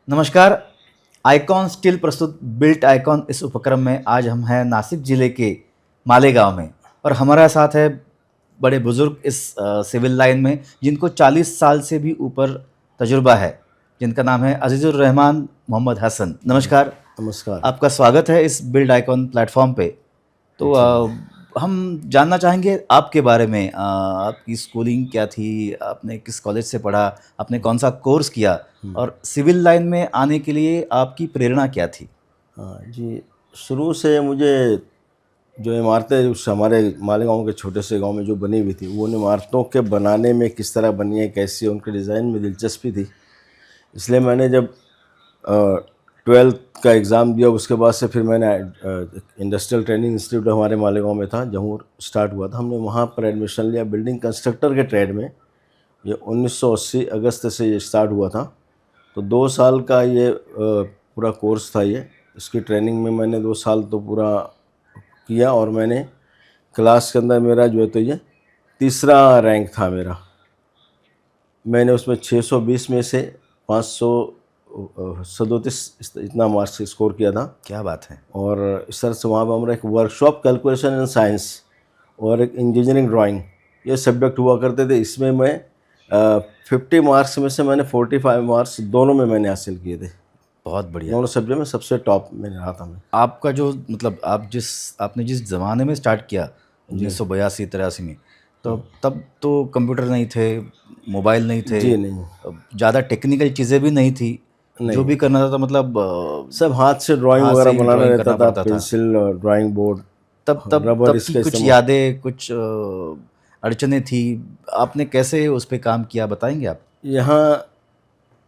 नमस्कार। Icon steel प्रस्तुत built icon इस उपक्रम में आज हम हैं नासिक जिले के मालेगांव में और हमारे साथ है बड़े बुजुर्ग इस सिविल लाइन में जिनको 40 साल से भी ऊपर तजुर्बा है, जिनका नाम है अजीजुर रहमान मोहम्मद हसन। नमस्कार। नमस्कार। आपका स्वागत है इस बिल्ड आइकॉन प्लेटफॉर्म पे। तो हम जानना चाहेंगे आपके बारे में, आपकी स्कूलिंग क्या थी, आपने किस कॉलेज से पढ़ा, आपने कौन सा कोर्स किया और सिविल लाइन में आने के लिए आपकी प्रेरणा क्या थी? हाँ जी, शुरू से मुझे जो इमारतें उस हमारे मालेगांव के छोटे से गांव में जो बनी हुई थी, वो उन इमारतों के बनाने में किस तरह बनी है, कैसी है, उनके डिज़ाइन में दिलचस्पी थी। इसलिए मैंने जब 12th का एग्ज़ाम दिया, उसके बाद से फिर मैंने इंडस्ट्रियल ट्रेनिंग इंस्टीट्यूट हमारे मालेगांव में था, जहाँ स्टार्ट हुआ था, हमने वहाँ पर एडमिशन लिया बिल्डिंग कंस्ट्रक्टर के ट्रेड में। ये 1980 अगस्त से ये स्टार्ट हुआ था। तो 2 साल का ये पूरा कोर्स था ये। इसकी ट्रेनिंग में मैंने 2 साल तो पूरा किया और मैंने क्लास के अंदर मेरा जो है तो ये तीसरा रैंक था मेरा। मैंने उसमें 620 में से 537 इतना मार्क्स स्कोर किया था। क्या बात है। और इस तरह से वहाँ पर हमारा एक वर्कशॉप कैलकुलेशन एंड साइंस और एक इंजीनियरिंग ड्राइंग, ये सब्जेक्ट हुआ करते थे। इसमें मैं 50 मार्क्स में से मैंने 45 मार्क्स दोनों में मैंने हासिल किए थे। बहुत बढ़िया। दोनों सब्जेक्ट में सबसे टॉप में रहा था मैं। आपका जो मतलब आपने जिस ज़माने में स्टार्ट किया 1982-83 में, तो तब तो कंप्यूटर नहीं थे, मोबाइल नहीं थे, जी नहीं, ज़्यादा टेक्निकल चीज़ें भी नहीं थी। जो भी करना था मतलब सब हाथ से ड्राइंग हाथ से वगैरह ही बनाना ड्राइंग रहता करना था, पड़ता था। पेंसिल, ड्राइंग बोर्ड, तब तब रबर तब की इसका कुछ इस्तेमाल। यादें, कुछ अड़चनें थी, आपने कैसे उस पे काम किया, बताएंगे आप? यहाँ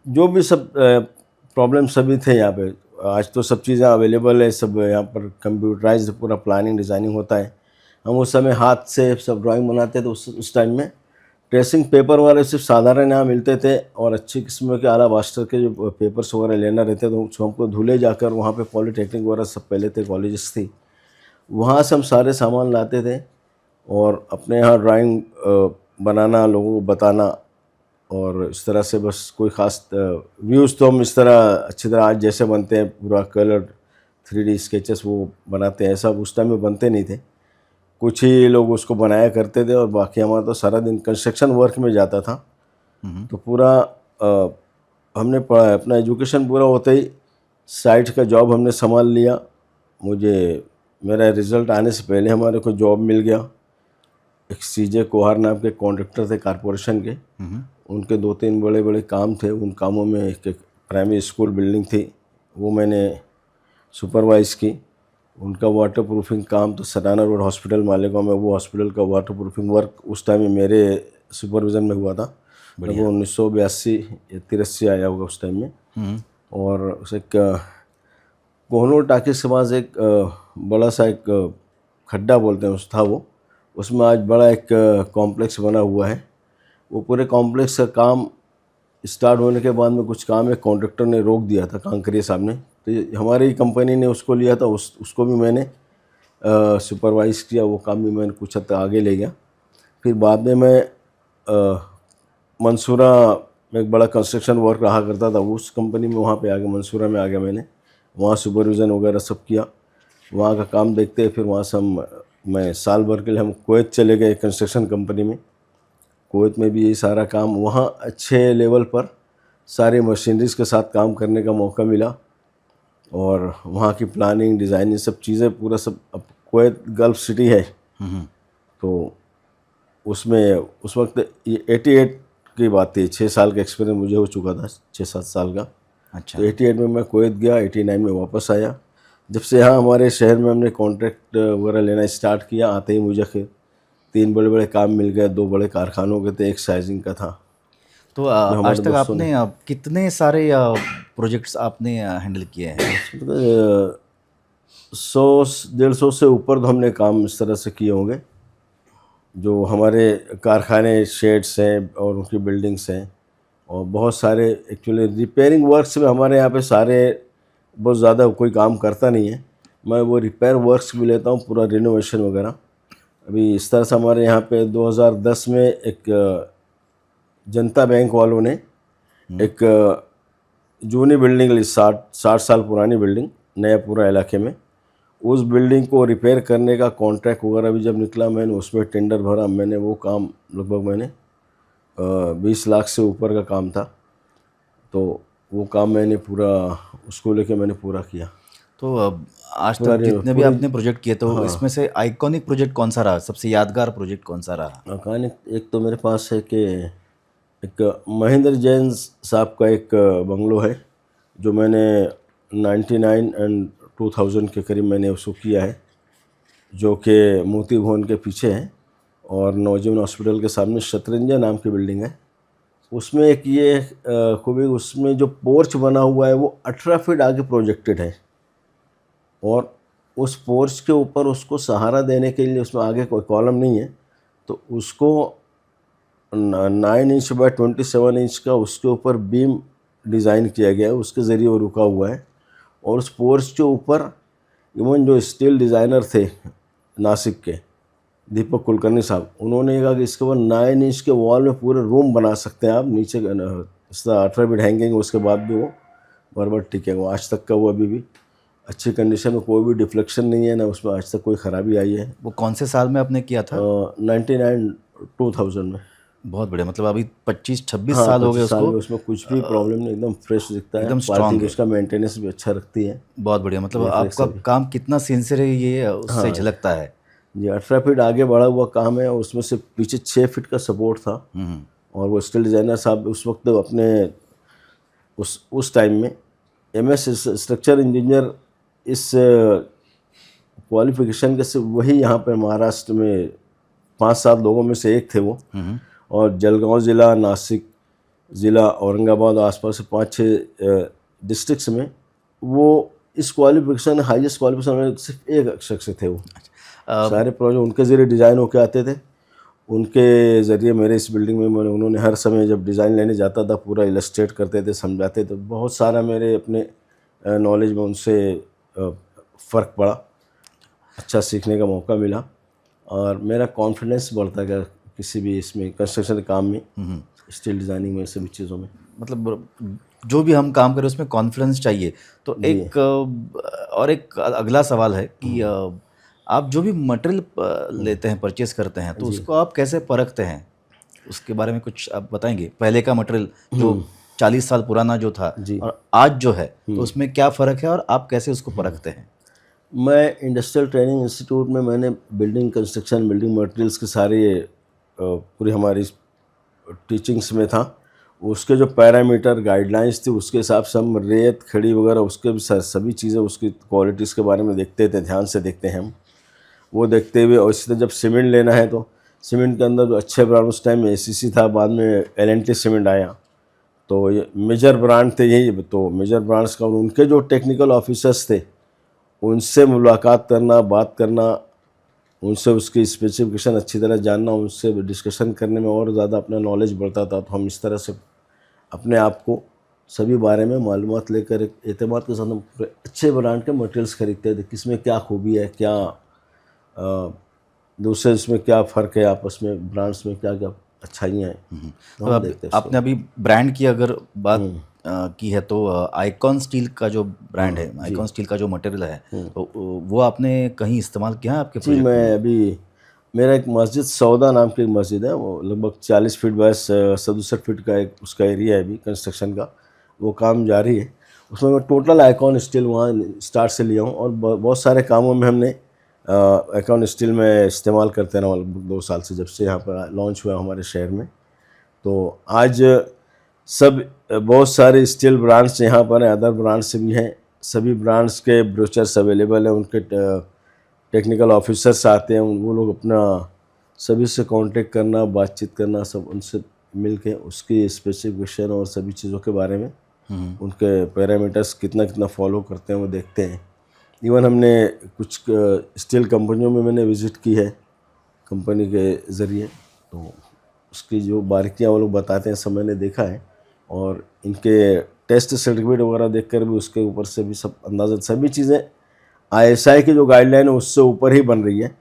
जो भी सब प्रॉब्लम सभी थे यहाँ पे। आज तो सब चीज़ें अवेलेबल है, सब यहाँ पर कंप्यूटराइज्ड पूरा प्लानिंग डिज़ाइनिंग होता है। हम उस समय हाथ से सब ड्राइंग बनाते थे। उस टाइम में ट्रेसिंग पेपर वगैरह सिर्फ साधारण यहाँ मिलते थे और अच्छी किस्म के आला वास्टर के जो पेपर्स वगैरह लेना रहते थे, तो हमको धुले जाकर वहाँ पे पॉलीटेक्निक वगैरह सब पहले थे, कॉलेजेस थी, वहाँ से हम सारे सामान लाते थे और अपने यहाँ ड्राइंग बनाना, लोगों को बताना। और इस तरह से बस कोई ख़ास व्यूज़ तो हम इस तरह अच्छी तरह आज जैसे बनते हैं, पूरा कलर 3D स्केचेस वो बनाते हैं, ऐसा उस टाइम में बनते नहीं थे। कुछ ही लोग उसको बनाया करते थे और बाकी हमारा तो सारा दिन कंस्ट्रक्शन वर्क में जाता था। तो पूरा हमने अपना एजुकेशन पूरा होते ही साइट का जॉब हमने संभाल लिया। मुझे मेरा रिज़ल्ट आने से पहले हमारे को जॉब मिल गया। एक सीजे कोहार नाम के कॉन्ट्रैक्टर थे कॉरपोरेशन के, उनके 2-3 बड़े बड़े काम थे। उन कामों में एक प्राइमरी स्कूल बिल्डिंग थी, वो मैंने सुपरवाइज़ की। उनका वाटर प्रूफिंग काम तो सटाना रोड हॉस्पिटल मालेगांव में, वो हॉस्पिटल का वाटर प्रूफिंग वर्क उस टाइम में मेरे सुपरविज़न में हुआ था। लगभग 1982 या 83 आया होगा उस टाइम में। और उस एक कोहनूर टाकिस के पास एक बड़ा सा एक खड्डा बोलते हैं उस था वो, उसमें आज बड़ा एक कॉम्प्लेक्स बना हुआ है। वो पूरे कॉम्प्लेक्स का काम स्टार्ट होने के बाद में कुछ काम एक कॉन्ट्रैक्टर ने रोक दिया था कांकरिया साहब ने, तो हमारी कंपनी ने उसको लिया था। उसको भी मैंने सुपरवाइज़ किया, वो काम भी मैंने कुछ हद तक आगे ले गया। फिर बाद में मैं मंसूरा में एक बड़ा कंस्ट्रक्शन वर्क रहा करता था, उस कंपनी में वहाँ पे आ गया, मंसूरा में आ गया मैंने। वहाँ सुपरविज़न वगैरह सब किया, वहाँ का काम देखते। फिर वहाँ से मैं साल भर के लिए हम कुवैत चले गए कंस्ट्रक्शन कंपनी में। कुवैत में भी यही सारा काम, वहाँ अच्छे लेवल पर सारी मशीनरीज के साथ काम करने का मौका मिला और वहाँ की प्लानिंग, डिज़ाइनिंग सब चीज़ें पूरा सब। अब कुवैत गल्फ़ सिटी है, तो उसमें उस वक्त ये 88 की बात थी, 6 साल का एक्सपीरियंस मुझे हो चुका था, 6-7 साल का। अच्छा। तो 88 में मैं कुवैत गया, 89 में वापस आया। जब से यहाँ हमारे शहर में हमने कॉन्ट्रैक्ट वगैरह लेना स्टार्ट किया, आते ही मुझे 3 बड़े बड़े काम मिल गए। 2 बड़े कारखानों के थे, एक साइजिंग का था। तो जो हमारे आज तक दोस्तों ने आपने कितने सारे प्रोजेक्ट्स आपने हैंडल किए हैं? 100-150 से ऊपर तो हमने काम इस तरह से किए होंगे। जो हमारे कारखाने, शेड्स हैं और उनकी बिल्डिंग्स हैं, और बहुत सारे एक्चुअली रिपेयरिंग वर्क्स में हमारे यहाँ पे सारे बहुत ज़्यादा कोई काम करता नहीं है। मैं वो रिपेयर वर्क्स भी लेता हूँ, पूरा रिनोवेशन वगैरह। अभी इस तरह से हमारे यहाँ पे 2010 में एक जनता बैंक वालों ने एक जूनी बिल्डिंग, 60 साल पुरानी बिल्डिंग, नया पूरा इलाके में, उस बिल्डिंग को रिपेयर करने का कॉन्ट्रैक्ट वगैरह भी जब निकला, मैंने उसमें टेंडर भरा। मैंने वो काम लगभग मैंने 20 लाख से ऊपर का काम था, तो वो काम मैंने पूरा उसको लेके मैंने पूरा किया। तो आज पूरा तक जितने भी पूरी- आपने प्रोजेक्ट किए, तो इसमें से आइकॉनिक प्रोजेक्ट कौन सा रहा, सबसे यादगार प्रोजेक्ट कौन सा रहा? मकान एक तो मेरे पास है कि एक महेंद्र जैन साहब का एक बंगलो है, जो मैंने 99 एंड 2000 के करीब मैंने उसको किया है, जो कि मोती भवन के पीछे है और नवजीवन हॉस्पिटल के सामने शतरंजा नाम की बिल्डिंग है। उसमें एक ये खूबी, उसमें जो पोर्च बना हुआ है वो 18 फीट आगे प्रोजेक्टेड है, और उस पोर्च के ऊपर उसको सहारा देने के लिए उसमें आगे कोई कॉलम नहीं है, तो उसको 9 इंच बाय 27 इंच का उसके ऊपर बीम डिज़ाइन किया गया है, उसके ज़रिए वो रुका हुआ है। और उस पोर्च के ऊपर इवन जो स्टील डिज़ाइनर थे नासिक के, दीपक कुलकर्णी साहब, उन्होंने कहा कि इसके ऊपर 9 इंच के वॉल में पूरे रूम बना सकते हैं आप, नीचे इस 18 फीट हैंगिंग, उसके बाद भी वो बराबर टिकेगा। आज तक का वो अभी भी अच्छी कंडीशन में, कोई भी डिफ्लेक्शन नहीं है ना, उसमें आज तक कोई ख़राबी आई है। वो कौन से साल में आपने किया था? 99 2000 में। बहुत बढ़िया, मतलब अभी 25-26 हाँ, साल हो 25 गए साल उसको। में उसमें कुछ भी प्रॉब्लम नहीं, एकदम फ्रेश दिखता है, एकदम strong पार्किंग है। उसका मेंटेनेंस भी अच्छा रखती है। बहुत बढ़िया, मतलब देख रेख आपका सभी। काम कितना सिंसियर है ये उससे झलकता है। ये 18 फीट आगे बढ़ा हुआ काम है, और उसमें से पीछे 6 फीट का सपोर्ट था। और वो स्टील डिज़ाइनर साहब उस वक्त अपने उस टाइम में MS स्ट्रक्चर इंजीनियर इस क्वालिफिकेशन के से वही यहाँ पर महाराष्ट्र में 5-7 लोगों में से एक थे वो। और जलगांव ज़िला, नासिक ज़िला, औरंगाबाद, आसपास से 5-6 डिस्ट्रिक्ट्स में वो इस क्वालिफिकेशन, हाईएस्ट क्वालिफिकेशन में सिर्फ एक शख्स थे वो। सारे प्रोजेक्ट उनके ज़रिए डिज़ाइन होके आते थे, उनके ज़रिए मेरे इस बिल्डिंग में उन्होंने हर समय जब डिज़ाइन लेने जाता था पूरा इलस्ट्रेट करते थे, समझाते थे। बहुत सारा मेरे अपने नॉलेज में उनसे फ़र्क पड़ा, अच्छा सीखने का मौका मिला, और मेरा कॉन्फिडेंस बढ़ता गया किसी भी इसमें कंस्ट्रक्शन काम में, स्टील डिज़ाइनिंग में, सभी चीज़ों में। मतलब जो भी हम काम करें उसमें कॉन्फिडेंस चाहिए। तो एक और एक अगला सवाल है कि आप जो भी मटेरियल लेते हैं, परचेस करते हैं, तो उसको आप कैसे परखते हैं? उसके बारे में कुछ आप बताएंगे? पहले का मटेरियल जो 40 साल पुराना जो था और आज जो है, तो उसमें क्या फ़र्क है और आप कैसे उसको परखते हैं? मैं इंडस्ट्रियल ट्रेनिंग इंस्टीट्यूट में मैंने बिल्डिंग कंस्ट्रक्शन, बिल्डिंग मटेरियल्स के सारे पूरी हमारी टीचिंग्स में था। उसके जो पैरामीटर गाइडलाइंस थी उसके हिसाब से हम रेत, खड़ी वगैरह, उसके भी सभी चीज़ें, उसकी क्वालिटीज़ के बारे में देखते थे, ध्यान से देखते हैं हम। वो देखते हुए, और इसी तरह जब सीमेंट लेना है तो सीमेंट के अंदर जो अच्छे ब्रांड, उस टाइम में ACC था, बाद में L&T सीमेंट आया, तो ये मेजर ब्रांड थे यही। तो मेजर ब्रांड्स का, उनके जो टेक्निकल ऑफिसर्स थे उनसे मुलाकात करना, बात करना, उनसे उसकी स्पेसिफिकेशन अच्छी तरह जानना, उनसे डिस्कशन करने में और ज़्यादा अपना नॉलेज बढ़ता था। तो हम इस तरह से अपने आप को सभी बारे में मालूमात लेकर एक एतमाद के साथ हम पूरे अच्छे ब्रांड के मटेरियल्स खरीदते थे, किसमें क्या खूबी है, क्या दूसरे इसमें क्या फ़र्क है, आपस में ब्रांड्स में क्या क्या अच्छाइयाँ हैं। तो आपने अभी ब्रांड की अगर बात की है, तो आइकॉन स्टील का जो ब्रांड है, आइकॉन स्टील का जो मटेरियल है, तो वो आपने कहीं इस्तेमाल किया है आपके जी, मैं अभी, मेरा एक मस्जिद सौदा नाम की एक मस्जिद है, वो लगभग 40 फीट बाय 67 फीट का एक उसका एरिया है अभी कंस्ट्रक्शन का, वो काम जारी है। उसमें मैं टोटल आइकॉन स्टील वहाँ स्टार्ट से लिया हूँ, और बहुत सारे कामों में हमने आइकॉन स्टील में इस्तेमाल करते रहा 2 साल से, जब से यहाँ पर लॉन्च हुआ हमारे शहर में। तो आज सब बहुत सारे स्टील ब्रांड्स यहाँ पर हैं, अदर ब्रांड्स से भी हैं, सभी ब्रांड्स के ब्रोचर्स अवेलेबल हैं, उनके टेक्निकल ऑफिसर्स आते हैं, वो लोग अपना सभी से कांटेक्ट करना, बातचीत करना, सब उनसे मिल के उसकी स्पेसिफिकेशन और सभी चीज़ों के बारे में, उनके पैरामीटर्स कितना कितना फॉलो करते हैं वो देखते हैं। इवन हमने कुछ स्टील कंपनियों में मैंने विज़िट की है कंपनी के ज़रिए, तो उसकी जो बारीकियाँ वो लोग बताते हैं सब मैंने देखा है, और इनके टेस्ट सर्टिफिकेट वगैरह देखकर भी उसके ऊपर से भी सब अंदाज़ा, सभी चीज़ें ISI की जो गाइडलाइन है उससे ऊपर ही बन रही है।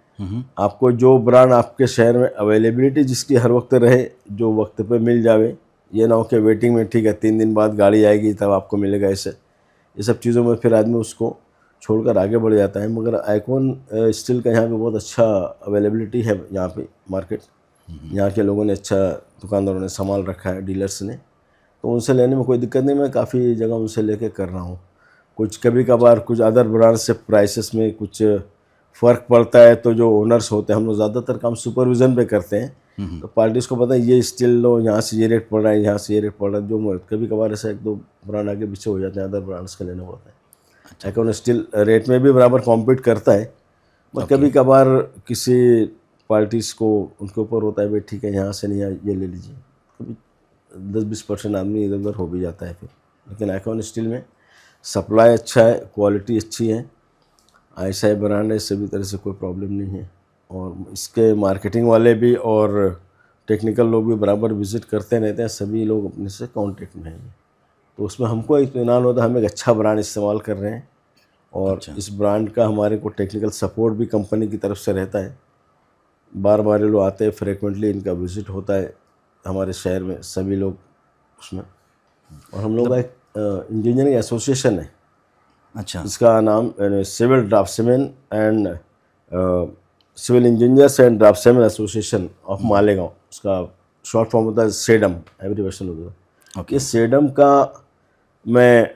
आपको जो ब्रांड आपके शहर में अवेलेबिलिटी जिसकी हर वक्त रहे, जो वक्त पे मिल जावे, ये ना हो कि वेटिंग में ठीक है 3 दिन बाद गाड़ी आएगी तब आपको मिलेगा, ऐसे ये सब चीज़ों में फिर आदमी उसको छोड़कर आगे बढ़ जाता है। मगर आइकॉन स्टील का यहाँ पे बहुत अच्छा अवेलेबिलिटी है यहाँ पे मार्केट, यहाँ के लोगों ने अच्छा, दुकानदारों ने संभाल रखा है, डीलर्स ने, तो उनसे लेने में कोई दिक्कत नहीं। मैं काफ़ी जगह उनसे लेके कर रहा हूँ। कुछ कभी कभार कुछ अदर ब्रांड से प्राइसेस में कुछ फ़र्क पड़ता है, तो जो ओनर्स होते हैं, हम लोग ज़्यादातर काम सुपरविज़न पे करते हैं, तो पार्टीज़ को पता है ये स्टील लो, यहाँ से ये रेट पड़ रहा है, यहाँ से ये रेट पड़ रहा है, जो कभी कभार ऐसा 1-2 ब्रांड आगे पीछे हो जाते हैं, अदर ब्रांड्स का लेना पड़ता है। आइकॉन स्टील रेट में भी बराबर कॉम्पीट करता है, पर कभी कभार किसी पार्टीज़ को उनके ऊपर होता है भाई ठीक है यहाँ से नहीं, ये ले लीजिए, कभी 10-20% आदमी इधर उधर हो भी जाता है फिर। लेकिन आइकॉन स्टील में सप्लाई अच्छा है, क्वालिटी अच्छी है, ऐसा ही ब्रांड है, सभी तरह से कोई प्रॉब्लम नहीं है। और इसके मार्केटिंग वाले भी और टेक्निकल लोग भी बराबर विज़िट करते रहते हैं, सभी लोग अपने से कांटेक्ट में हैं, तो उसमें हमको इत्मीनान होता है हम एक अच्छा ब्रांड इस्तेमाल कर रहे हैं। और इस ब्रांड का हमारे को टेक्निकल सपोर्ट भी कंपनी की तरफ से रहता है, बार बार ये लोग आते हैं, फ्रिक्वेंटली इनका विज़िट होता है हमारे शहर में सभी लोग उसमें। और हम लोग का एक इंजीनियरिंग एसोसिएशन है, अच्छा, इसका नाम civil draftsman and civil engineers and draftsman association of Malegaon, उसका शॉर्ट फॉर्म होता है सेडम, एब्रीवेशन होता है। ओके, इस सेडम का मैं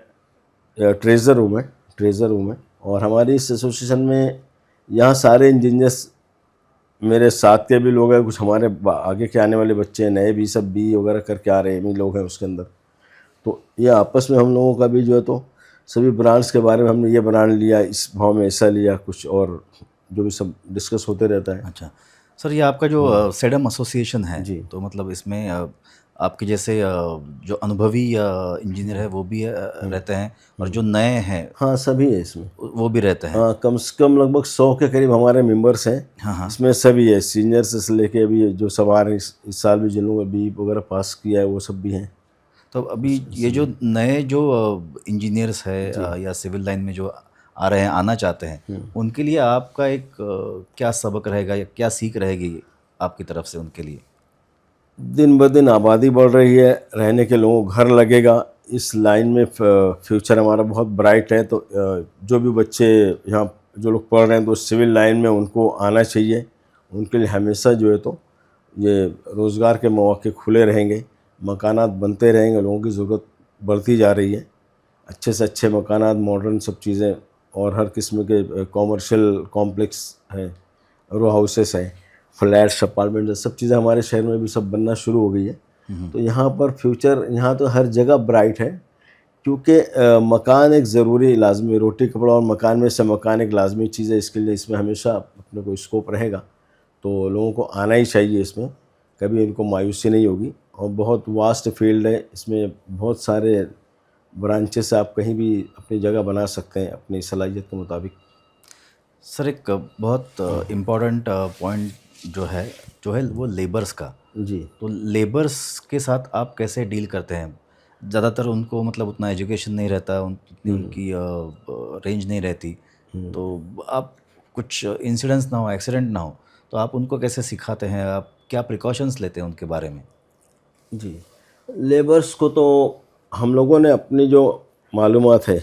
ट्रेज़र हूँ मैं, और हमारी इस एसोसिएशन में यहाँ सारे इंजीनियर्स मेरे साथ के भी लोग हैं, कुछ हमारे आगे के आने वाले बच्चे हैं, नए भी, सब बी वगैरह करके आ रहे हैं, भी लोग हैं उसके अंदर। तो ये आपस में हम लोगों का भी जो है, तो सभी ब्रांड्स के बारे में, हमने ये ब्रांड लिया, इस भाव में ऐसा लिया, कुछ और जो भी सब डिस्कस होते रहता है। अच्छा। सर, ये आपका जो सेडम एसोसिएशन है, जी। तो मतलब इसमें आपके जैसे जो अनुभवी इंजीनियर है वो भी रहते हैं, और जो नए हैं हाँ, सभी है इसमें। वो भी रहते हैं। हाँ, कम से कम लगभग 100 के करीब हमारे मेंबर्स हैं। हाँ, हाँ। इसमें सभी है, सीनियर से लेके अभी जो सब आ रहे हैं, इस साल भी जिन लोगों ने बी वगैरह पास किया है वो सब भी हैं। तो अभी ये जो नए जो इंजीनियर्स है या सिविल लाइन में जो आ रहे हैं, आना चाहते हैं, उनके लिए आपका एक क्या सबक रहेगा या क्या सीख रहेगी आपकी तरफ से उनके लिए? दिन ब दिन आबादी बढ़ रही है, रहने के लोगों को घर लगेगा, इस लाइन में फ्यूचर हमारा बहुत ब्राइट है। तो जो भी बच्चे यहाँ जो लोग पढ़ रहे हैं, तो सिविल लाइन में उनको आना चाहिए। उनके लिए हमेशा जो है, तो ये रोज़गार के मौके खुले रहेंगे, मकानात बनते रहेंगे, लोगों की ज़रूरत बढ़ती जा रही है, अच्छे से अच्छे मकानात, मॉडर्न सब चीज़ें, और हर किस्म के कॉमर्शियल कॉम्प्लेक्स है, रो हाउसेस हैं, फ्लैट्स, अपार्टमेंट, सब चीज़ें हमारे शहर में भी सब बनना शुरू हो गई है। तो यहाँ पर फ्यूचर, यहाँ तो हर जगह ब्राइट है, क्योंकि मकान एक ज़रूरी लाजमी, रोटी कपड़ा और मकान में से मकान एक लाजमी चीज़ है, इसके लिए इसमें हमेशा अपने को स्कोप रहेगा। तो लोगों को आना ही चाहिए इसमें, कभी इनको मायूसी नहीं होगी। और बहुत वास्ट फील्ड है, इसमें बहुत सारे ब्रांचेस आप कहीं भी अपनी जगह बना सकते हैं अपनी सलाहियत के मुताबिक। सर, एक बहुत इम्पोर्टेंट पॉइंट जो है वो लेबर्स का। जी। तो लेबर्स के साथ आप कैसे डील करते हैं? ज़्यादातर उनको मतलब उतना एजुकेशन नहीं रहता, उतनी उनकी रेंज नहीं रहती, तो आप कुछ इंसिडेंट्स ना हो, एक्सीडेंट ना हो, तो आप उनको कैसे सिखाते हैं? आप क्या प्रिकॉशंस लेते हैं उनके बारे में? जी, लेबर्स को तो हम लोगों ने अपनी जो मालूमात है,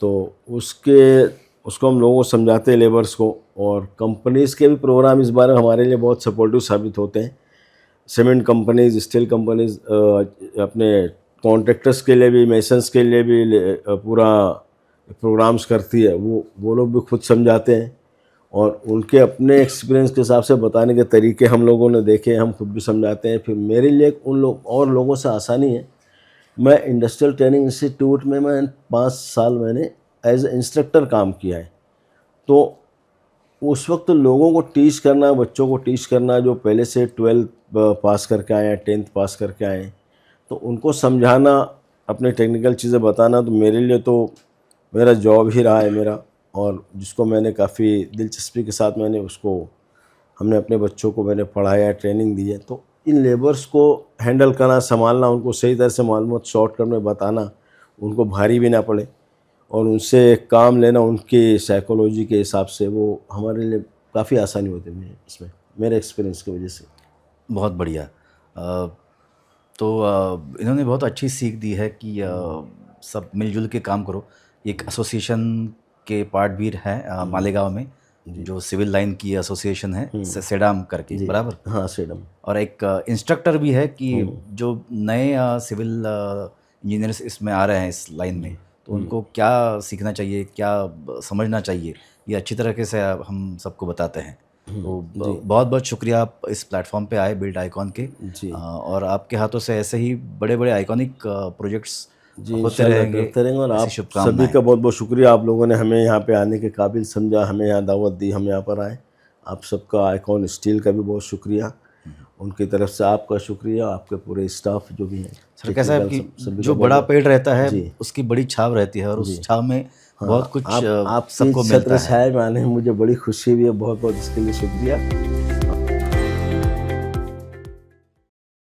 तो उसको हम लोगों को समझाते हैं लेबर्स को। और कंपनीज़ के भी प्रोग्राम इस बारे में हमारे लिए बहुत सपोर्टिव साबित होते हैं। सीमेंट कंपनीज़, स्टील कंपनीज़ अपने कॉन्ट्रैक्टर्स के लिए भी, मेसन्स के लिए भी पूरा प्रोग्राम्स करती है, वो लोग भी खुद समझाते हैं, और उनके अपने एक्सपीरियंस के हिसाब से बताने के तरीके हम लोगों ने देखे, हम खुद भी समझाते हैं। फिर मेरे लिए उन लोगों से आसानी है, मैं इंडस्ट्रियल ट्रेनिंग इंस्टीट्यूट में मैं 5 साल मैंने एज ए इंस्ट्रक्टर काम किया है। तो उस वक्त लोगों को टीच करना, बच्चों को टीच करना, जो पहले से 12th पास करके आए हैं, 10th पास करके आए हैं, तो उनको समझाना, अपने टेक्निकल चीज़ें बताना, तो मेरे लिए तो मेरा जॉब ही रहा है मेरा। और जिसको मैंने काफ़ी दिलचस्पी के साथ हमने अपने बच्चों को मैंने पढ़ाया, ट्रेनिंग दी है। तो इन लेबर्स को हैंडल करना, संभालना, उनको सही तरह से मालूमात शॉर्टकट में बताना, उनको भारी भी ना पड़े, और उनसे काम लेना उनकी साइकोलॉजी के हिसाब से, वो हमारे लिए काफ़ी आसानी होती है इसमें, मेरे एक्सपीरियंस की वजह से। बहुत बढ़िया। तो इन्होंने बहुत अच्छी सीख दी है कि सब मिलजुल के काम करो। एक एसोसिएशन के पार्ट भी हैं मालेगांव में, जो सिविल लाइन की एसोसिएशन है सेडाम करके, बराबर। हाँ, सेडम। और एक इंस्ट्रक्टर भी है कि जो नए सिविल इंजीनियर्स इसमें आ रहे हैं इस लाइन में, तो उनको क्या सीखना चाहिए, क्या समझना चाहिए, ये अच्छी तरीके से हम सबको बताते हैं। तो बहुत बहुत शुक्रिया आप इस प्लेटफॉर्म पे आए बिल्ड आइकॉन के जी। और आपके हाथों से ऐसे ही बड़े बड़े आइकॉनिक प्रोजेक्ट्स जी, होते इंशाल्लाह रहेंगे। करते रहेंगे। और ऐसी आप सभी शुभकामनाएं। का बहुत बहुत शुक्रिया, आप लोगों ने हमें यहाँ पे आने के काबिल समझा, हमें यहाँ दावत दी, हम यहाँ पर आए। आप सबका आइकॉन स्टील का भी बहुत शुक्रिया, उनकी तरफ से आपका शुक्रिया, आपके पूरे स्टाफ जो भी है। सर कैसा है कि सभी जो का बड़ा बहुत- पेड़ रहता है जी। उसकी बड़ी छाव रहती है, और उस छाव में बहुत कुछ आप सबको मिलता है। छत्र छाया में आने में मुझे बड़ी खुशी हुई है, बहुत बहुत इसके लिए शुक्रिया।